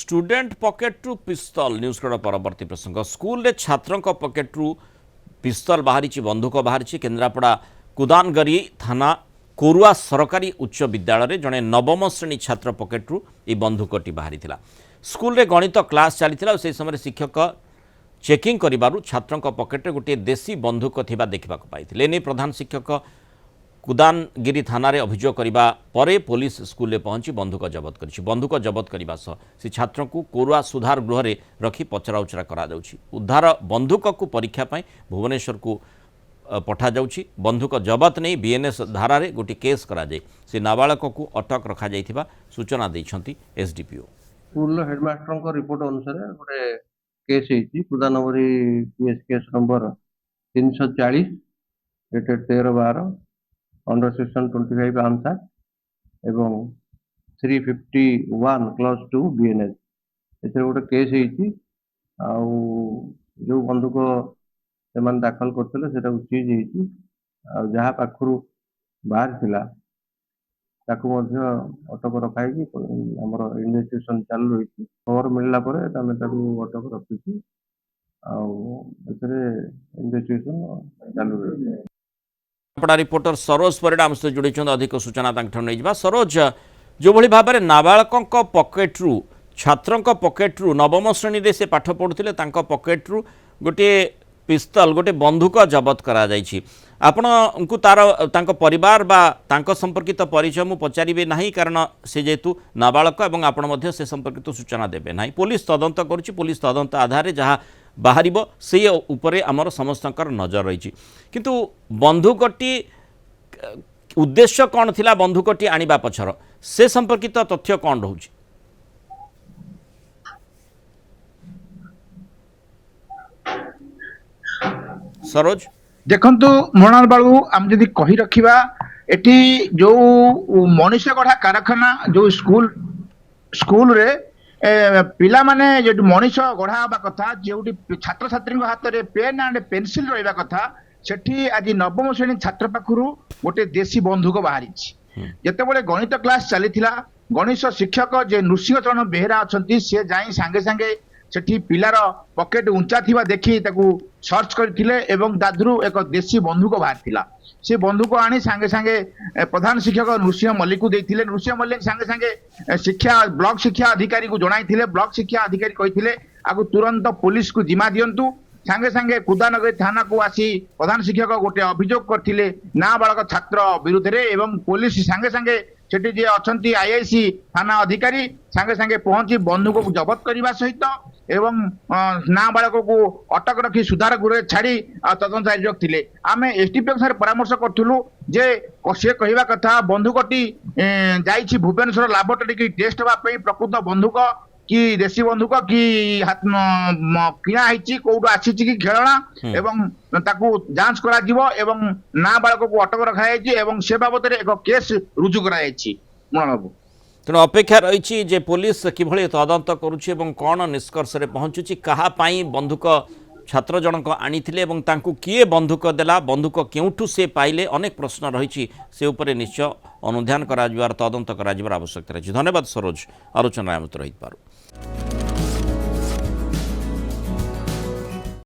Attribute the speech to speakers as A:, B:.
A: Student पॉकेट्रु पिस्तल news परवर्ती प्रसंग school रे छात्रों पॉकेट्रु पिस्तल बाहरी बंधुक बाहरी केन्द्रापड़ा कुदानगरी थाना कोरुआ सरकारी उच्च विद्यालय जड़े नवम श्रेणी छात्र पॉकेट्रु ये बंधुकटी बाहरी स्कूल रे गणित क्लास चली से समय शिक्षक चेकिंग करिबारु छात्रों पॉकेट गोटे देसी बंधुक थिबा देखा पाई प्रधान शिक्षक कुदानगिरी थाना रे अभियोग करबा परे पुलिस स्कूल रे पहुंची बंधुक जबत करिछि। बंधुक जबत करबा सह से छात्र को कोरुआ सुधार गृह रे रखी पचराउचरा करा जाउछि। उद्धार बंधुक को परीक्षा पई भुवनेश्वर को पठा जाउछि। बंधुक जबत नहीं बीएनएस धारा रे गोटी केस करा जाय से नाबालक को अटक रखा जाइथिबा सूचना दैछंती एसडीपीओ।
B: स्कूल हेडमास्टर को रिपोर्ट अनुसार गोटे केस हेछि Kudanagari PS case number 340 dated 13/12 under section 25 arms act एवं 351 क्लॉज 2 बीएनएस एथरे गोटे केस हेछि आउ जो बंधुक से दाखल करते सेटा चीज हेछि आ जहाँ पाखरु बाहर थिला ताकू मध्य अटक रखाई आमर इन्वेस्टिगेशन चालू रही खबर मिलला परे तमे ताकू अटक रखिछि आउ एथरे इन्वेस्टिगेशन चालू रही।
A: पड़ा रिपोर्टर सरोज परिडा आम सहित जोड़ी अधिक सूचना नहीं सरोज जो भली भाव में नाबालक पॉकेट्रु छात्रों पॉकेट्रु नवम श्रेणी रे से पाठ पढ़ुते पॉकेट्रु गोटे पिस्तल गोटे बंधुक जबत करा जाइछि। आपण को तार परिवार बा तांको संपर्कित परिचय मु पचारिबे नहीं कारण से जेतु नाबालक एवं आपण मध्य से संपर्कित सूचना देबे नहीं। पुलिस तदंत करुछि। पुलिस तदंत आधार जहाँ बाहर से उपरे आमर समस्तकर नजर रही किंतु बंधुकटी उद्देश्य कौन थिला बंधुकटी आनिबा पछर से संपर्कित तथ्य कौन रहउछि। सरोज
C: देखंतु मृणाल बाबू आम जदि कही रखिबा एटी जो मनुष्य गढ़ा कारखाना जो स्कूल रे पिला माने जो मनीष गढ़ा हवा कथा जो छात्र छात्री हाथ में पेन एंड पेनसिल रहा कथा सेठी आज नवम श्रेणी छात्र पाखु गोटे देशी बंधुक बाहरी जिते गणित क्लास चली गणित शिक्षक जे नृसिंहचरण बेहेरा अच्छा सी जाई सांगे सांगे सेठी पिलार पॉकेट उंचा थिबा देखी ताकू सर्च करथिले एवं दादरू एक देशी बंधुक बाहर से बंधुक आनी सांगे सांगे प्रधान शिक्षक नृसिंह मल्लिक को देथिले। नृसिंह मल्लिक सांगे सांगे शिक्षा ब्लॉक शिक्षा अधिकारी को जणाइथिले। ब्लॉक शिक्षा अधिकारी कहिथिले आगु तुरंत पुलिस को जिम्मा दियंतु। सांगे सांगे कुदानगरी थाना को आसी प्रधान शिक्षक गोटे अभियोग करथिले नाबालक छात्र विरुद्ध रे एवं पुलिस सांगे सांगे सेठी जे अछंती आईआईसी थाना अधिकारी सांगे सांगे पहुंची बंधुक को जबत करने सहित एवं नाबालक को अटक रखी सुधार गृह छाड़ी तदंत जारी रखिले। आम एसडीपीओ सारे परामर्श करूँ जे सी कहवा कथा बंधुकटी जाइछि भुवनेश्वर लैबोरेटरी टेस्ट होगापी प्रकृत बंधुक कि देशी बंधुक कि किणा होती कौटू आसी कि खेलना एवं ताकू जांच करा जिवो एवं नाबालक को अटक रखा एवं से बाबद एक केस रुजु करा बाबू
A: तेणु अपेक्षा रही जे पुलिस किभली तदंत करुछि एवं कौन निष्कर्ष रे पहुँचुछि कहा पाई बंधुक छात्र जनक आनिथिले एवं तांकु किए बंधुक देला बंधुक केउठु से पाइले अनेक प्रश्न रही से उपरे निश्चय अनुध्यान करा तदंत करा आवश्यकता रही। धन्यवाद सरोज आलोचना रही पारू।